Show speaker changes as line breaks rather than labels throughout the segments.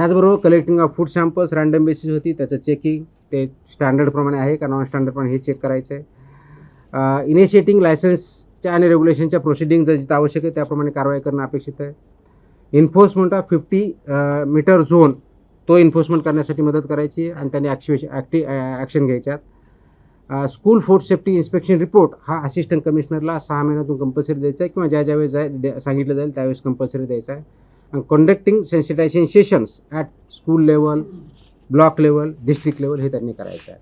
त्याचबरोबर collecting of food samples random basis होती, त्याचं चेकिंग ते स्टँडर्डप्रमाणे आहे का नॉन स्टँडर्डप्रमाणे हे चेक करायचं आहे. इनिशिएटिंग लायसन्सच्या आणि रेग्युलेशनच्या प्रोसिडिंग जर जिथं आवश्यक आहे त्याप्रमाणे कारवाई करणं अपेक्षित आहे. एन्फोर्समेंट ऑफ 50 मीटर झोन तो एन्फोर्समेंट करण्यासाठी मदत करायची आणि त्यांनी ॲक्शन घ्यायच्यात. School food safety inspection report हा असिस्टंट कमिशनरला 6 महिन्यातून कंपल्सरी द्यायचा आहे किंवा ज्यावेळेस सांगितलं जाईल त्यावेळेस कंपल्सरी द्यायचा आहे. आणि conducting sensitisation sessions at school level, block level, district level हे त्यांनी करायचं आहे.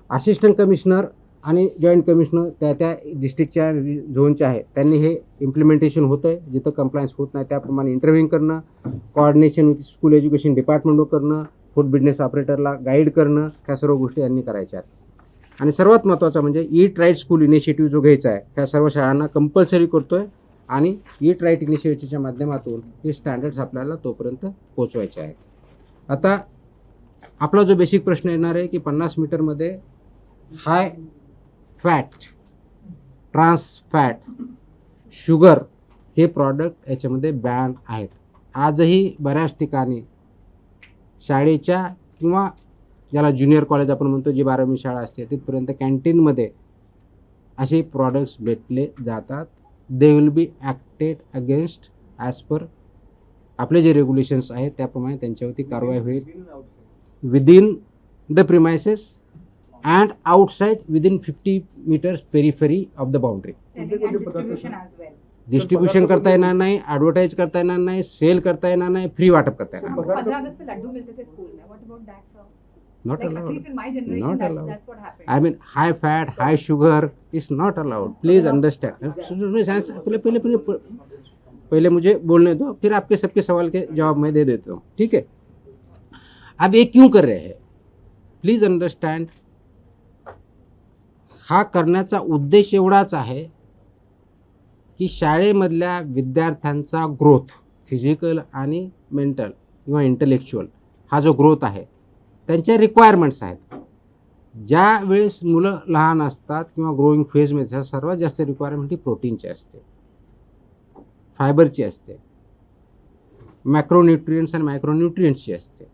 असिस्टंट कमिशनर आणि जॉईंट कमिशनर त्या डिस्ट्रिक्टच्या झोनच्या आहे त्यांनी हे इम्प्लिमेंटेशन होतं आहे, जिथं कंप्लायन्स होत नाही त्याप्रमाणे इंटरव्ह्यू करणं, कोऑर्डिनेशन विथ स्कूल एज्युकेशन डिपार्टमेंटवर करणं, फूड बिझनेस ऑपरेटरला गाईड करणं, ह्या सर्व गोष्टी यांनी करायच्या आहेत. आणि सर्वात महत्त्वाचं म्हणजे ईट राईट स्कूल इनिशिएटिव्ह जो घ्यायचा आहे ह्या सर्व शाळांना कंपल्सरी करतो आहे आणि ईट राईट इनिशिएटिव्हच्या माध्यमातून हे स्टँडर्ड्स आपल्याला तोपर्यंत पोचवायचे आहे. आता आपला जो बेसिक प्रश्न येणार आहे की 50 मीटरमध्ये high fat, trans fat, sugar हे प्रॉडक्ट याच्यामध्ये बॅन आहेत. आजही बऱ्याच ठिकाणी शाळेच्या किंवा ज्याला ज्युनियर कॉलेज आपण म्हणतो जी 12वी शाळा असते तिथपर्यंत कॅन्टीनमध्ये असे प्रॉडक्ट्स भेटले जातात. They will be acted against as per आपले जे रेग्युलेशन्स आहेत त्याप्रमाणे त्यांच्यावरती कारवाई होईल. Within the premises and outside within 50 metres periphery of the boundary. Distribution करता येणार नाही, ॲडव्हर्टाईज करता येणार नाही, सेल करता येणार नाही, फ्री वाटप करता येणार नाही. Not allowed. At least in my generation, not allowed. That's what happened. I mean, high fat, high sugar is not allowed. Please understand. पहले मुझे बोलने दो, फिर आपके सबके सवाल के जवाब मैं दे देता हूँ, ठीक है. अब ये क्यों कर रहे हैं? Please understand. हा करण्याचा उद्देश एवढाच आहे की शाळेमधल्या विद्यार्थ्यांचा ग्रोथ, फिजिकल आणि मेंटल किंवा इंटेलेक्च्युअल हा जो ग्रोथ आहे त्यांच्या रिक्वायरमेंट्स आहेत. ज्या वेळेस मुलं लहान असतात किंवा ग्रोईंग फेजमध्ये सर्वात जास्त रिक्वायरमेंट ही प्रोटीनची असते, फायबरची असते, मॅक्रोन्यूट्रियंट्स आणि मायक्रोन्यूट्रियंट्सची असते.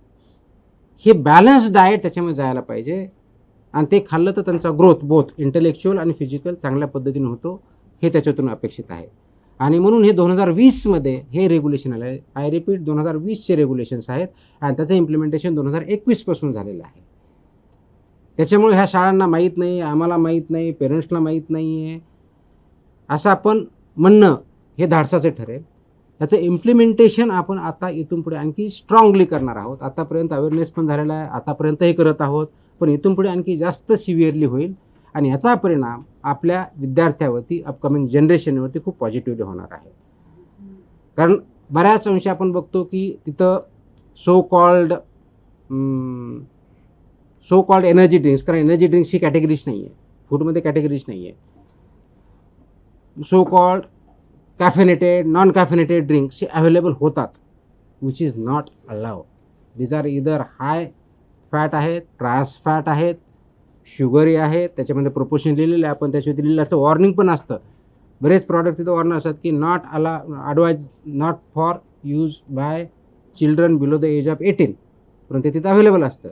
हे बॅलन्स डाएट त्याच्यामध्ये जायला पाहिजे आणि ते खाल्लं तर त्यांचा ग्रोथ बोथ इंटेलेक्च्युअल आणि फिजिकल चांगल्या पद्धतीने होतो हे त्याच्यातून अपेक्षित आहे. आणि म्हणून हे 2020मध्ये हे रेग्युलेशन आलं आहे. आय रिपीट 2020चे रेग्युलेशन्स आहेत आणि त्याचं इम्प्लिमेंटेशन 2021पासून झालेलं आहे. त्याच्यामुळे ह्या शाळांना माहीत नाही, आम्हाला माहीत नाही, पेरेंट्सला माहीत नाही आहे असं आपण म्हणणं हे धाडसाचे ठरेल. याचं इम्प्लिमेंटेशन आपण आता इथून पुढे आणखी स्ट्रॉंगली करणार आहोत. आतापर्यंत अवेअरनेस पण झालेला आहे, आतापर्यंत हे करत आहोत, पण इथून पुढे आणखी जास्त सिव्हिअरली होईल आणि याचा परिणाम आपल्या विद्यार्थ्यावरती अपकमिंग जनरेशनवरती खूप पॉझिटिव्हली होणार आहे. कारण बऱ्याच अंशी आपण बघतो की तिथं सो कॉल्ड एनर्जी ड्रिंक्स, कारण एनर्जी ड्रिंक्स ही कॅटेगरीज नाही आहे, फूडमध्ये कॅटेगरीज नाही आहे. So called caffeinated, non caffeinated drinks हे अवेलेबल होतात, which is not allowed. These are either high fat आहेत, ट्रान्स फॅट आहेत, शुगरी आहे, त्याच्यामध्ये प्रोपोर्शन लिहिलेलं आहे, आपण त्याच्यावरती लिहिलेलं असतं, वॉर्निंग पण असतं. बरेच प्रॉडक्ट तिथं वॉर्निंग असतात की not advise not for use by children below the age of 18, परंतु तिथं अवेलेबल असतं.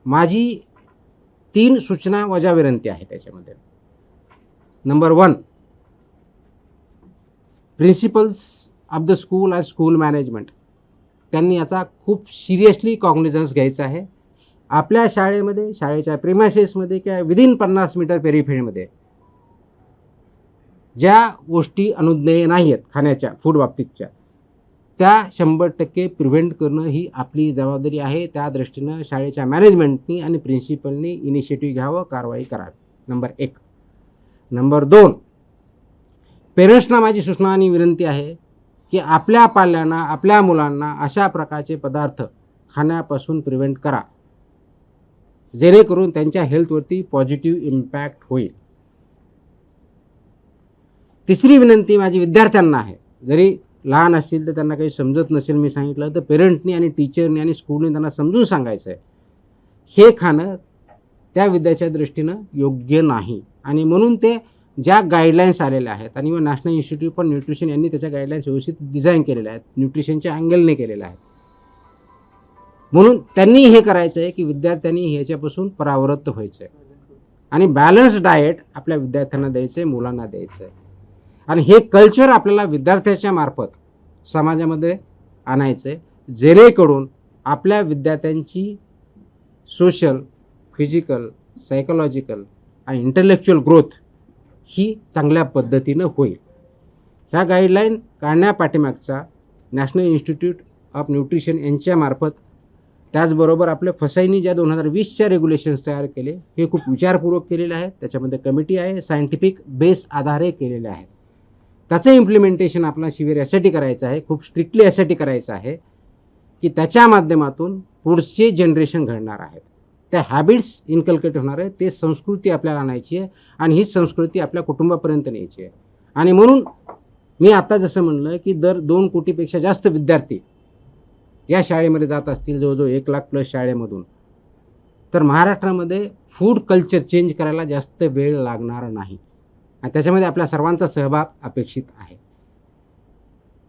माझी 3 सूचना वजा विनंती आहे त्याच्यामध्ये. Number 1, principles of the school and school management त्यांनी याचा खूप सिरियसली कॉग्निझन्स घ्यायचा आहे. आपल्या शाळेमध्ये, शाळेच्या प्रिमायसेसमध्ये किंवा विदिन 50 मीटर पेरिफेरीमध्ये ज्या गोष्टी अनुज्ञेय नाही आहेत खाण्याच्या फूड बाबतीतच्या त्या 100% प्रिव्हेंट करणं ही आपली जबाबदारी आहे. त्या दृष्टीनं शाळेच्या मॅनेजमेंटनी आणि प्रिन्सिपलनी इनिशिएटिव्ह घ्यावं, कारवाई करावी. नंबर 1. नंबर 2, पेरेंट्सना माझी सूचना आणि विनंती आहे की आपल्या पाल्यांना, आपल्या मुलांना अशा प्रकारचे पदार्थ खाण्यापासून प्रिव्हेंट करा जेणेकरून त्यांच्या हेल्थवरती पॉझिटिव्ह इम्पॅक्ट होईल. तिसरी विनंती माझी विद्यार्थ्यांना आहे, जरी लहान असतील तर त्यांना काही समजत नसेल मी सांगितलं तर पेरेंटनी आणि टीचरनी आणि स्कूलने त्यांना समजून सांगायचं आहे हे खाणं त्या विद्याच्या दृष्टीनं योग्य नाही. आणि म्हणून ते ज्या गाईडलाईन्स आलेल्या आहेत आणि नॅशनल इन्स्टिट्यूट फॉर न्यूट्रिशन यांनी त्याच्या गाईडलाईन्स व्यवस्थित डिझाईन केलेल्या आहेत, न्यूट्रिशनच्या अँगलने केलेल्या आहेत. म्हणून त्यांनी हे करायचं आहे की विद्यार्थ्यांनी ह्याच्यापासून परावृत्त व्हायचं आहे आणि बॅलन्स डाएट आपल्या विद्यार्थ्यांना द्यायचं आहे, मुलांना द्यायचं आहे. आणि हे कल्चर आपल्याला विद्यार्थ्याच्या मार्फत समाजामध्ये आणायचं आहे, जेणेकरून आपल्या विद्यार्थ्यांची सोशल, फिजिकल, सायकोलॉजिकल आणि इंटेलेक्च्युअल ग्रोथ ही चांगल्या पद्धतीनं होईल. ह्या गाईडलाईन काढण्यापाठीमागचा नॅशनल इन्स्टिट्यूट ऑफ न्यूट्रिशन यांच्यामार्फत, त्याचबरोबर आपल्या फसाईनी ज्या 2020च्या रेग्युलेशन्स तयार केले हे खूप विचारपूर्वक केलेले आहेत. त्याच्यामध्ये कमिटी आहे, सायंटिफिक बेस आधारे केलेले आहेत. त्याचं इम्प्लिमेंटेशन आपला शिबिर यासाठी करायचं आहे, खूप स्ट्रिक्टली यासाठी करायचं आहे की त्याच्या माध्यमातून पुढचे जनरेशन घडणार आहेत, त्या हॅबिट्स इन्कल्केट होणार आहे, ते संस्कृती आपल्याला आणायची आहे आणि ही संस्कृती आपल्या कुटुंबापर्यंत न्यायची आहे. आणि म्हणून मी आता जसं म्हणलं की दर 2 कोटीपेक्षा जास्त विद्यार्थी या शाळेमध्ये जात असतील, जवळजवळ 1 लाख प्लस शाळेमधून, तर महाराष्ट्रामध्ये फूड कल्चर चेंज करायला जास्त वेळ लागणार नाही आणि त्याच्यामध्ये आपल्या सर्वांचा सहभाग अपेक्षित आहे.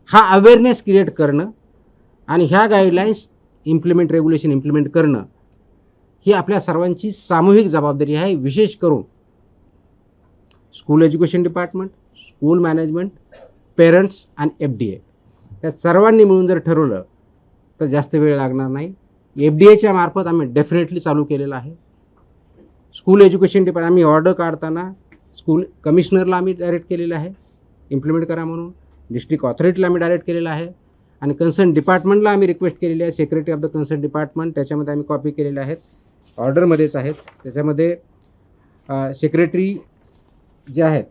हा अवेअरनेस क्रिएट करणं आणि ह्या गाईडलाईन्स रेग्युलेशन इम्प्लिमेंट करणं ही आपल्या सर्वांची सामूहिक जबाबदारी आहे. विशेष करून school education department, school management, parents आणि FDA या सर्वांनी मिळून जर ठरवलं तर जास्त वेळ लागणार नाही. FDA मार्फत आम्ही डेफिनेटली चालू केलेलं आहे. स्कूल एज्युकेशन डिपार्टमेंट आम्ही ऑर्डर काढताना स्कूल कमिशनरला आम्ही डायरेक्ट केलेलं आहे इम्प्लिमेंट करा म्हणून, डिस्ट्रिक्ट ऑथॉरिटीला आम्ही डायरेक्ट केलेलं आहे आणि कन्सर्न डिपार्टमेंटला आम्ही रिक्वेस्ट केलेली आहे. Secretary of the concern department त्याच्यामध्ये आम्ही कॉपी केलेल्या आहेत, ऑर्डरमध्येच आहेत. त्याच्यामध्ये सेक्रेटरी जे आहेत,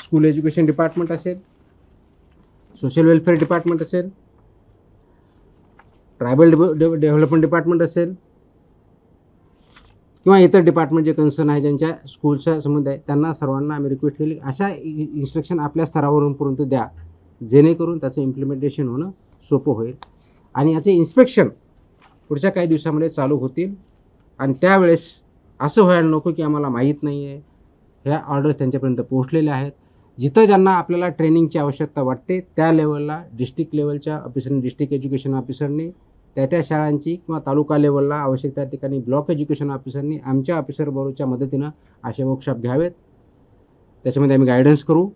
स्कूल एज्युकेशन डिपार्टमेंट असेल, सोशल वेलफेअर डिपार्टमेंट असेल, ट्रायबल डेव्हलपमेंट डिपार्टमेंट असेल किंवा इतर डिपार्टमेंट जे कन्सर्न आहे, ज्यांच्या स्कूलचा संबंध आहे, त्यांना सर्वांना आम्ही रिक्वेस्ट केली अशा इन्स्ट्रक्शन आपल्या स्तरावरूनपर्यंत द्या, जेणेकरून त्याचं इम्प्लिमेंटेशन होणं सोपं होईल आणि याचे इन्स्पेक्शन पुढच्या काही दिवसामध्ये चालू होतील. आणि त्यावेळेस असं व्हायला नको की आम्हाला माहीत नाही आहे, ह्या ऑर्डर त्यांच्यापर्यंत पोहोचलेल्या आहेत. जिथं ज्यांना आपल्याला ट्रेनिंगची आवश्यकता वाटते त्या लेवलला डिस्ट्रिक्ट लेवलच्या ऑफिसरनी, डिस्ट्रिक्ट एज्युकेशन ऑफिसरनी, त्या शाळांची किंवा तालुका लेवलला आवश्यक त्या ठिकाणी ब्लॉक एज्युकेशन ऑफिसरनी आमच्या ऑफिसर बरोबरच्या मदतीनं असे वर्कशॉप घ्यावेत. त्याच्यामध्ये आम्ही गायडन्स करू.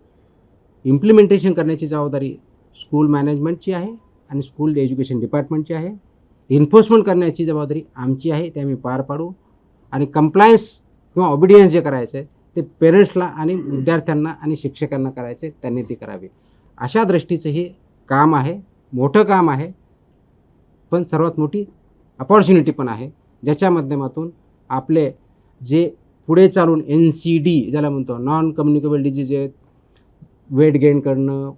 इम्प्लिमेंटेशन करण्याची जबाबदारी स्कूल मॅनेजमेंटची आहे आणि स्कूल एज्युकेशन डिपार्टमेंटची आहे. इन्फोर्समेंट करण्याची जबाबदारी आमची आहे, ते आम्ही पार पाडू. आणि कंप्लायन्स किंवा ऑबिडियन्स जे करायचं आहे ते पेरेंट्सला आणि विद्यार्थ्यांना आणि शिक्षकांना करायचे, त्यांनी ते करावे. अशा दृष्टीचं हे काम आहे, मोठं काम आहे, पण सर्वात मोठी अपॉर्च्युनिटी पण आहे, ज्याच्या माध्यमातून आपले जे पुढे चालून NCD ज्याला म्हणतो, नॉन कम्युनिकेबल डिजीज आहेत, वेट गेन करणं,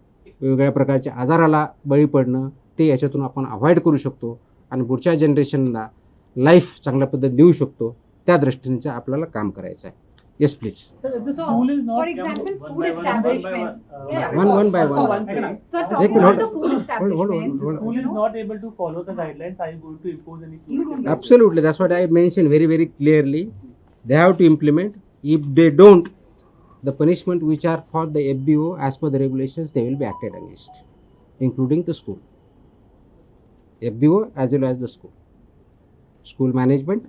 वेगवेगळ्या प्रकारच्या आजाराला बळी पडणं, ते याच्यातून आपण अवॉइड करू शकतो आणि पुढच्या जनरेशनला लाईफ चांगल्या पद्धतीने देऊ शकतो. त्या दृष्टीने आपल्याला काम करायचं आहे. Yes, please.
So, for example, food establishments.
One by one.
Sir, talking about the food
Hold
establishments.
on.
School is not able to follow the guidelines. Are you going to impose any?
You don't.
Absolutely. That's what I mentioned very, very clearly. They have to implement. If they don't, the punishment which are for the FBO as per the regulations, they will be acted against, including the school. FBO as well as the school. School management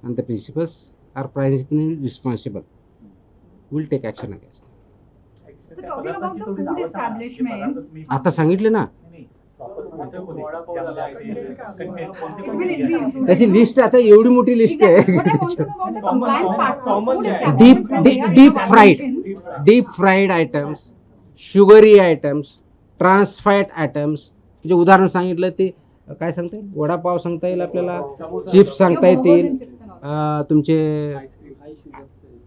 and the principals are principally responsible. We'll take action against them.
So, talking about the food establishments.
आता सांगितले ना,
It will increase.
त्याची list आता एवढी मोठी list आहे.
What I want to know about the compliance part, sir. Food
Deep-
establishments, when they are in
deep fried.
violation,
deep fried items, sugary items, trans fat items, म्हणजे उदाहरण सांगितलं ते काय सांगता येईल, वडापाव सांगता येईल आपल्याला, चिप्स सांगता
your burgers
येतील,
and chips and all.
तुमचे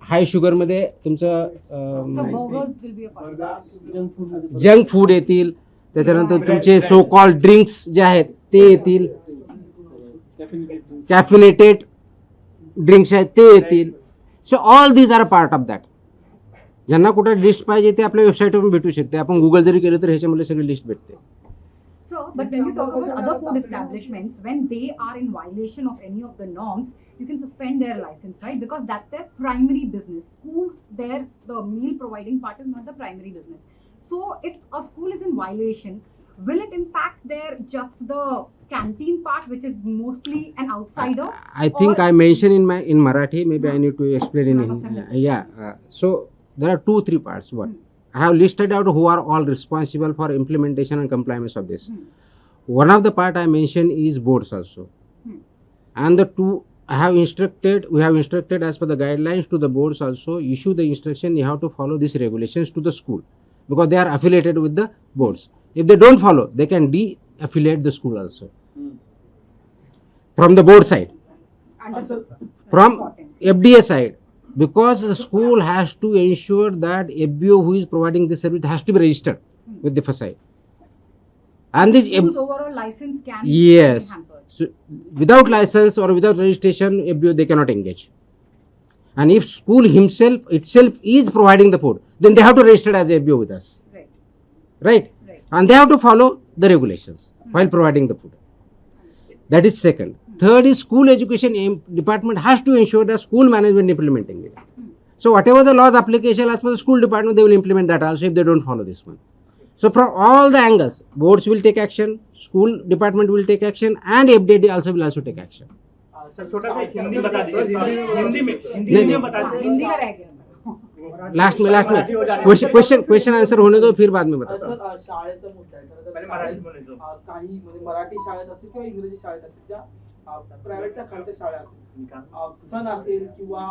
हाय शुगरमध्ये तुमचं
So, burgers will be a part.
Junk food येतील, त्याच्यानंतर तुमचे सो कॉल ड्रिंक्स जे आहेत ते येतील, कॅफिनेटेड ड्रिंक्स आहेत ते येतील. So all these are part of that. ज्यांना कुठं लिस्ट पाहिजे ते आपल्या वेबसाईटवरून भेटू शकते. आपण गुगल जरी केलं तर ह्याच्यामध्ये सगळी लिस्ट भेटते.
So, but when you talk about other food establishments, when they are in violation of any of the norms, you can suspend their license, right? Because that's their primary business. Schools, the meal providing part is not the primary business. So, if a school is in violation, will it impact their just the canteen part, which is mostly an outsider?
I think
Or-
I mentioned in Marathi. Maybe I need to explain in
Yeah, must have
Hindi.
missed it.
Yeah. So there are 2-3 parts. One, I have listed out who are all responsible for implementation and compliance of this. One of the part I mentioned is boards also, and the two we have instructed as per the guidelines to the boards also, issue the instruction, you have to follow these regulations to the school because they are affiliated with the boards. If they don't follow, they can de-affiliate the school also from the board side.
Understood, sir.
From
Important.
FDA side, because the school has to ensure that FBO who is providing this service has to be registered with the FSI. And this
School's overall license can
Yes.
be hampered.
so without license or without registration, FBO they cannot engage. And if school itself is providing the food, then they have to register as FBO with us,
Right.
right?
Right.
And they have to follow the regulations while providing the food. That is second. Third is school education department has to ensure that school management implementing it. So whatever the laws application as per the school department, they will implement that also if they don't follow this one. So from all the angles, boards will take action, school department will take action, and FDA also will also take action.
Sir छोटा सा हिंदी बता दीजिए हिंदी में
नहीं।
बता
हाँ,
दीजिए
हिंदी का रह गया सर.
लास्ट में क्वेश्चन आंसर होने दो, फिर बाद में बताता हूँ.
सर शाळेचा मुद्दा आहे खरं
पहिले
तर
मराठीत बोलायचं.
काही म्हणजे मराठी शाळेत असेल किंवा इंग्रजी शाळेत असेल ज्या प्रायव्हेटच्या खालच्या शाळा असेल सण असेल किंवा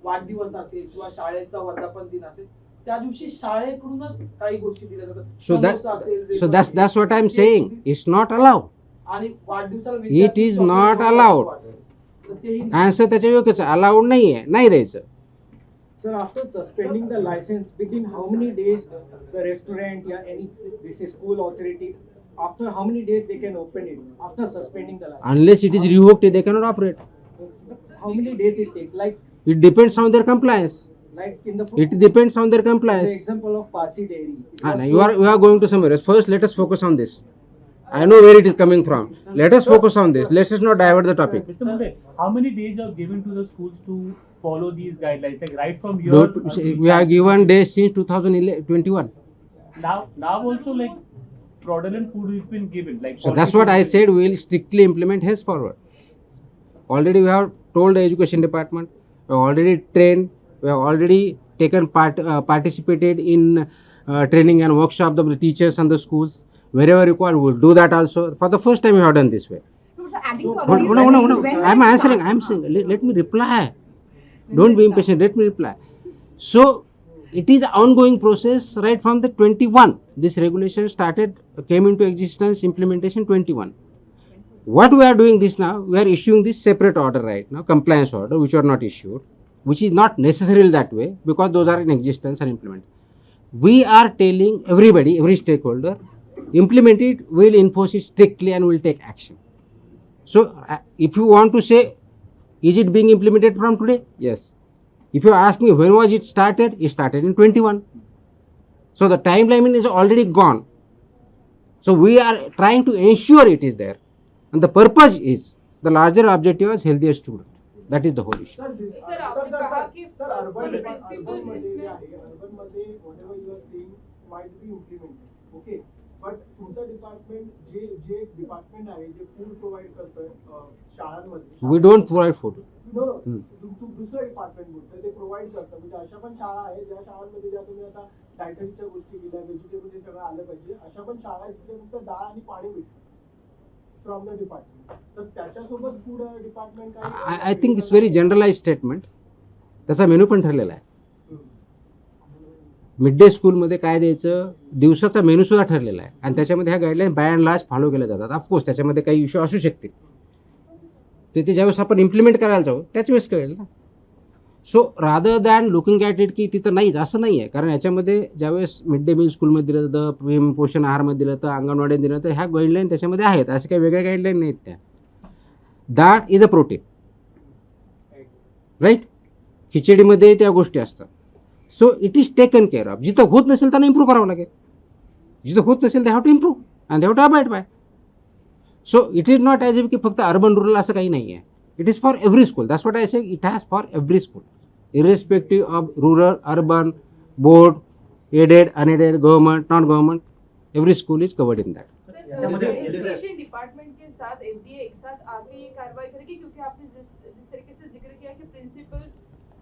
वाढदिवस असेल किंवा शाळेचा वर्धापन दिन असेल त्या दिवशी शाळेकडूनच काही गोष्टी दिल्या जातात. समोसा असेल,
So
wafers
that's what I'm
असेल,
saying. It's not allowed.
आणि वाढदिवसाला
It
विद्यार्थी
is
chocolate
not
देऊन
allowed.
वाटतात. तर तेही नाही.
आन्सर त्याच्या योग्यच अलाउड नाही आहे, नाही द्यायचं.
Sir, after suspending the license, within how many days the restaurant, yeah, this is school authority, after how many days they can open it? After suspending the license,
Unless it is revoked, they cannot operate.
how many days it takes?
It depends on their compliance.
Like in the
It depends on their
the
compliance.
example of Parsi Dairy. It
Ah,
was
no, you are going to somewhere else. First, let us focus on this. I know where it is coming from. Let us focus on this. Let us not divert the topic.
Mr. Mulay, how many days you are given to the schools to follow these guidelines? Like right from your
We are given days since 2021.
now also like fraudulent food has been given. Like
So that's what I said. We will strictly implement henceforward. Already we have told the education department. We have already trained. We have already taken participated in training and workshop of the teachers and the schools. Wherever required, we will do that also. For the first time, we have done this way.
No, sir, adding to
Hold
Agadi's
on.
point, when
I am
will it
answering.
start?
I am saying. Let me reply.
When
Don't
will
be
it
impatient.
start?
Let me reply. So it is an ongoing process right from the 21. This regulation came into existence, implementation 21. What we are doing this now, we are issuing this separate order right now, compliance order, which are not issued, which is not necessarily that way because those are in existence and implemented. We are telling everybody, every stakeholder, implement it, will enforce it strictly and will take action. So if you want to say, is it being implemented from today? Yes. If you ask me when was it started in 21. So the timeline is already gone. So we are trying to ensure it is there. And the purpose is, the larger objective is healthier student. That is the whole issue.
Sir, this,
Sir,
sir,
आपने
sir,
कहा
sir,
कि
sir, urban
principles
मध्ये
इसमें-
जे आहे, urban मध्ये whatever you are saying might be implemented, okay? But तुमचं department जे डिपार्टमेंट आहे जे फूड प्रोव्हाइड करतोय शाळांमध्ये
We don't provide food.
No,
Hmm.
दुसरं डिपार्टमेंट बोलतोय ते प्रोव्हाइड करतं म्हणजे अशा पण शाळा आहेत ज्या शाळांमध्ये ज्या तुम्ही आता डायटरीच्या गोष्टी दिल्या व्हेजिटेबल हे सगळं आलं पाहिजे अशा पण शाळा आहेत जिथे फक्त डाळ आणि पाणी मिळतं फ्रॉम द डिपार्टमेंट तर त्याच्यासोबत food department
I think it's very generalized statement. त्याचा मेनू पण ठरलेला आहे. मिड डे स्कूलमध्ये काय द्यायचं, दिवसाचा मेनू सुद्धा ठरलेला आहे आणि त्याच्यामध्ये ह्या guideline by and large follow केल्या जातात. ऑफकोर्स त्याच्यामध्ये काही इश्यू असू शकते, ते ज्यावेळेस आपण इम्प्लिमेंट करायला जाऊ त्याच वेळेस कळेल ना. So rather than looking at it की तिथं नाहीच असं नाही आहे, कारण याच्यामध्ये ज्यावेळेस मिड डे मील स्कूलमध्ये दिलं जातं, पोषण आहारमध्ये दिलं तर अंगणवाडीत दिलं तर ह्या गाईडलाईन त्याच्यामध्ये आहेत. अशा काही वेगळ्या गाईडलाईन नाहीत त्या. That is a protein, right. खिचडीमध्ये त्या गोष्टी असतात. So it is taken care of. जिथं होत नसेल त्यांना इम्प्रूव्ह करावं लागेल. जिथं होत नसेल ते have to improve and have to abide by. So it is not as if की फक्त अर्बन रुरल असं काही नाही आहे. It is for every school. That's what I say. It has for every school irrespective of rural, urban, board, aided, unaided, government, non government. Every school is covered in that.
Education department के साथ FDA एक साथ आके ये कार्रवाई करेगी, क्योंकि आपने जिस तरीके से जिक्र किया कि principals,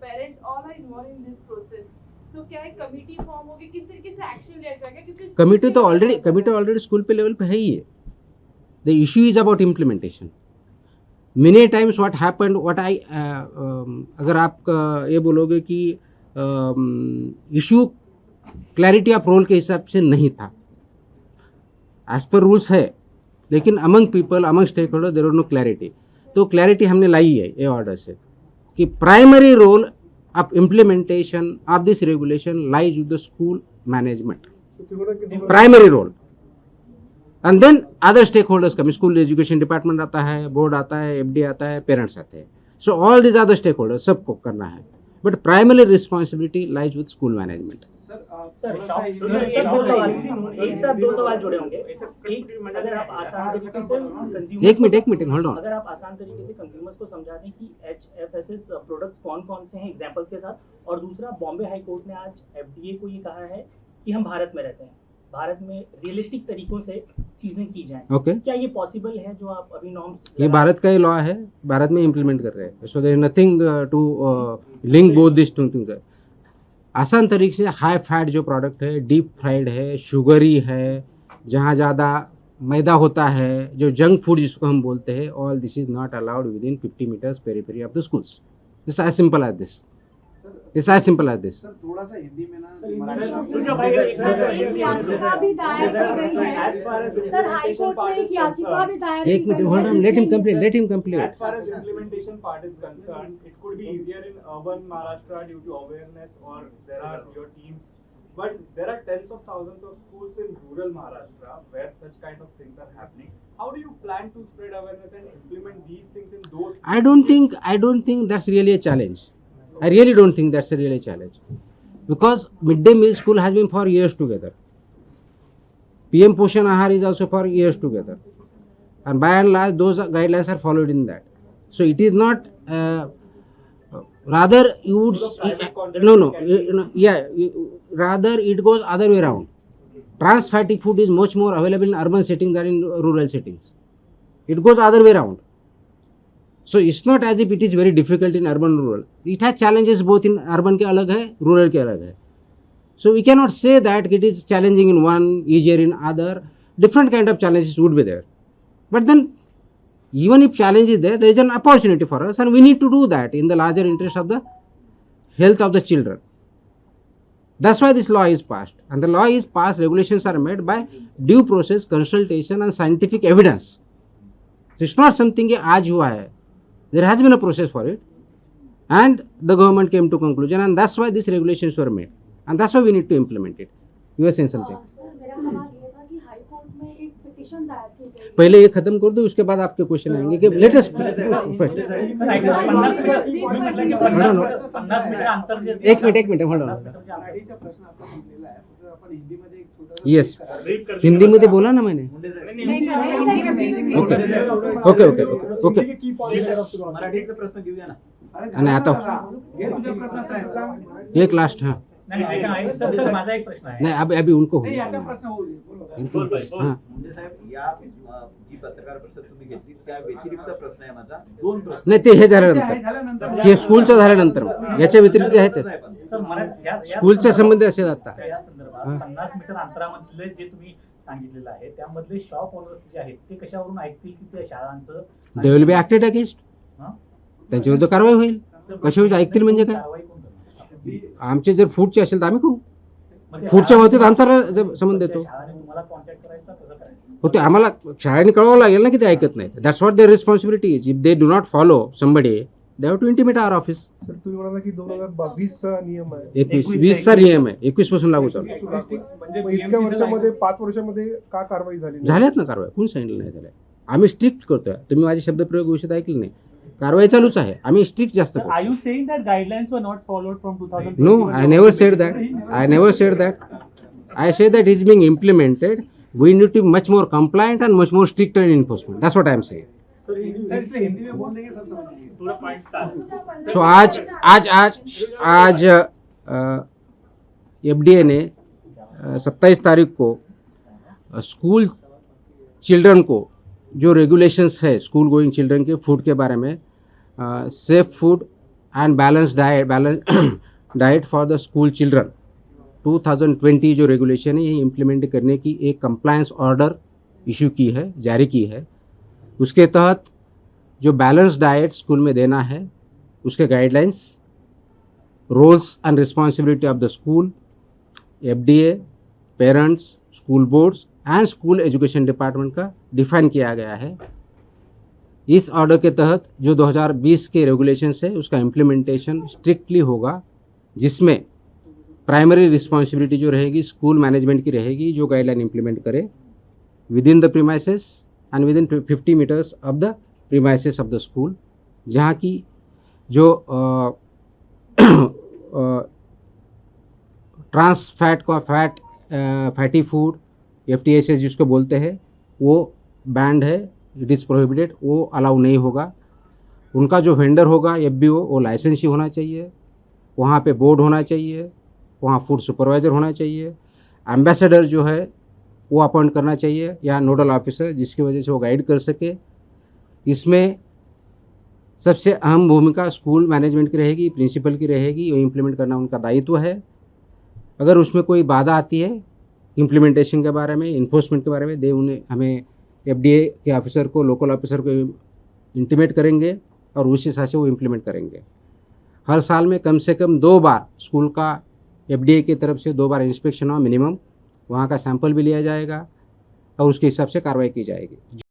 parents all are involve in this process, so क्या एक कमेटी फॉर्म होगी, किस तरीके से एक्शन लिया जाएगा? क्योंकि
कमिटी तो ऑलरेडी स्कूल पे लेवल पे है ही है. The issue is about implementation. Many times what happened, अगर आप ये बोलोगे कि इशू क्लैरिटी ऑफ रोल के हिसाब से नहीं था, एज पर रूल्स है, लेकिन among people, among stakeholder there no clarity. तो क्लैरिटी हमने लाई है ये ऑर्डर से कि primary role of implementation of this regulation lies with the school management. Primary role. And then other stakeholders come. School education department आता है, board आता है, एफडी आता है, पेरेंट्स आते हैं. सो ऑल दिस अदर स्टेक होल्डर्स सबको करना है, बट प्राइमरी रिस्पॉन्सिबिलिटी लाइज विद स्कूल मैनेजमेंट.
एक साथ दो सवाल जुड़े होंगे. एक, अगर आप आसान तरीके से
एक मिनट होल्ड ऑन.
अगर आप आसान तरीके से कंज्यूमर्स को समझा दें कि HFSS प्रोडक्ट्स कौन कौन से हैं एग्जांपल्स के साथ, और दूसरा, बॉम्बे हाई कोर्ट ने आज FDA को ये कहा है कि हम भारत में रहते हैं, भारत में रियलिस्टिक तरीकों से चीजें की जाएं.
ओके,
क्या ये पॉसिबल है जो आप अभी नॉर्म्स?
ये भारत का ही लॉ है, भारत में इम्प्लीमेंट कर रहे हैं. So there is nothing to link both this two things. आसान तरीके से हाई फैट जो प्रोडक्ट है, डीप फ्राइड है, शुगरी है, जहाँ ज़्यादा मैदा होता है, जो जंक फूड जिसको हम बोलते हैं, all this is not allowed within 50 metres periphery of the schools. This as simple as this. It's as simple as this.
थोड़ा सा हिंदी में ना
याचिका भी दायर की गई है सर, हाई कोर्ट में एक याचिका भी दायर
एक
की
मिनट
गई
hold on, let him complete.
As far as implementation part is concerned, it could be easier in urban Maharashtra due to awareness, or there are your teams. But there are tens of thousands of schools in rural Maharashtra where such kind of things are happening. How do you plan to spread awareness and implement these things in those?
I don't think that's really a challenge. I really don't think that's a really challenge, because midday meal school has been for years together. PM Poshan Ahar is also for years together, and by and large those guidelines are followed in that. So it is not. Rather, you would rather it goes other way around. Trans fatty food is much more available in urban settings than in rural settings. It goes other way around. So it's not as if it is very difficult in urban rural. It has challenges both in urban के अलग है, rural के अलग है. So we cannot say that it is challenging in one, easier in other. Different kind of challenges would be there. But then, even if challenge is there is an opportunity for us, and we need to do that in the larger interest of the health of the children. That's why this law is passed. And the law is passed, regulations are made by due process, consultation and scientific evidence. So it's not something कि आज हुआ है. There has been a process for it, and the government came to conclusion, and that's why these regulations were made, and that's why we need to implement it. You were saying something.
Sir, मेरा सवाल ये था कि हाई court में एक petition दायर की गई है.
पहले ये खत्म कर दो, उसके बाद आपके क्वेश्चन आएंगे कि लेटेस्ट.
50 मीटर अंतर जे
एक मिनिट होल्ड ऑन.
मराठीचा प्रश्न आपला संपलेला आहे. तर आपण हिंदीमध्ये एक छोटा
येस, हिंदी मध्ये बोला ना मैंने. ओके.
मराठीचा प्रश्न घेऊया ना.
आणि आता
हे तुझा प्रश्न साहेब.
एक लास्ट. हाँ
नाही, सर माझा एक प्रश्न आहे.
नहीं, अभी उनको
नाही, याचा प्रश्न होऊ दे. बोला.
हाँ,
मुंडे साहेब, या जी पत्रकार परिषद तुम्ही घेतली त्या व्यतिरिक्त प्रश्न आहे माझा. दोन प्रश्न.
नाही ते हे
हे
झाल्यानंतर,
झाल्यानंतर
हे स्कूलचं झाल्यानंतर, याच्या व्यतिरिक्त जे आहे ते
सर,
स्कूलच्या संबंधी असे जातात.
या संदर्भात 50 मीटर अंतरामधले जे तुम्ही सांगितलेलं आहे, त्यामधले शॉप ओनर्स जे आहेत ते कशावरून ऐकतील की त्या शाळांचं
दे विल बी ऍक्टेड अगेन्स्ट. त्यांच्या विरुद्ध कारवाई होईल. कशावर ऐकतील म्हणजे काय?
कारवाई कोण करणार?
आमचे जर फूडचे असेल तर आम्ही करू. फूडच्या बाबतीत आमचा संबंध देतो.
शाळाने तुम्हाला कॉन्टॅक्ट करायचा, कसं करायचं?
हो, ते आम्हाला शाळेने कळवावं लागेल ना की ते ऐकत नाहीत. That's what their responsibility is. If they do not follow somebody, they have to intimate our office.
Sir, तुम्ही म्हणाला की 2022 चा नियम आहे.
20 चा नियम आहे, 21 पासून लागू चालू.
मग इतक्या वर्षामध्ये 5 वर्षामध्ये का कारवाई झाली नाही?
झाल्यात ना कारवाई. कोण सांगितलं नाही झाल्या. आम्ही स्ट्रिक्ट करतोय. तुम्ही माझे शब्दप्रयोग विषय ऐकले नाही. कारवाई चालूच आहे. आम्ही स्ट्रिक्ट जास्त करतो.
Are you saying that guidelines were not followed from 2020?
No, I never said that. I say that it's being implemented. We need to be much more compliant and much more stricter in enforcement. That's what I am saying.
Sir, Hindi में बोल देंगे सब समझेंगे.
पूरा point था.
So आज FDA ने 27 तारीख को स्कूल चिल्ड्रन को जो रेगुलेशंस है स्कूल गोइंग चिल्ड्रन के फूड के बारे में, safe food end balance diet for the school children 2020 जो रेगुलेशन है ये इम्प्लीमेंट करने की एक कंप्लायंस ऑर्डर इशू की है, जारी की है। उसके तहत जो बैलेंस डाइट स्कूल में देना है उसके guidelines, roles and responsibility of the school, FDA, parents, school boards and school education department का डिफाइन किया गया है। इस ऑर्डर के तहत जो 2020 के रेगुलेशंस है उसका इम्प्लीमेंटेशन स्ट्रिक्टली होगा, जिसमें प्राइमरी रिस्पॉन्सिबिलिटी जो रहेगी स्कूल मैनेजमेंट की रहेगी, जो गाइडलाइन इम्प्लीमेंट करे within the premises and within 50 metres of the premises of the school. जहाँ की जो ट्रांस फैट का फैटी फूड FTSS जिसको बोलते हैं वो बैंड है, इट इज़ प्रोहिबिटेड, वो अलाउ नहीं होगा। उनका जो वेंडर होगा FBO वो लाइसेंस ही होना चाहिए, वहाँ पे बोर्ड होना चाहिए, वहाँ फूड सुपरवाइज़र होना चाहिए, एम्बेसडर जो है वो अपॉइंट करना चाहिए या नोडल ऑफिसर, जिसकी वजह से वो गाइड कर सके। इसमें सबसे अहम भूमिका स्कूल मैनेजमेंट की रहेगी, प्रिंसिपल की रहेगी, वो इम्प्लीमेंट करना उनका दायित्व है। अगर उसमें कोई बाधा आती है इम्प्लीमेंटेशन के बारे में, इन्फोर्समेंट के बारे में, उन्हें हमें FDA के ऑफिसर को, लोकल ऑफिसर को इंटीमेट करेंगे और उस हिसाब से वो इम्प्लीमेंट करेंगे। हर साल में कम से कम 2 बार स्कूल का FDA की तरफ से 2 बार इंस्पेक्शन हो मिनिमम, वहाँ का सैंपल भी लिया जाएगा और उसके हिसाब से कार्रवाई की जाएगी।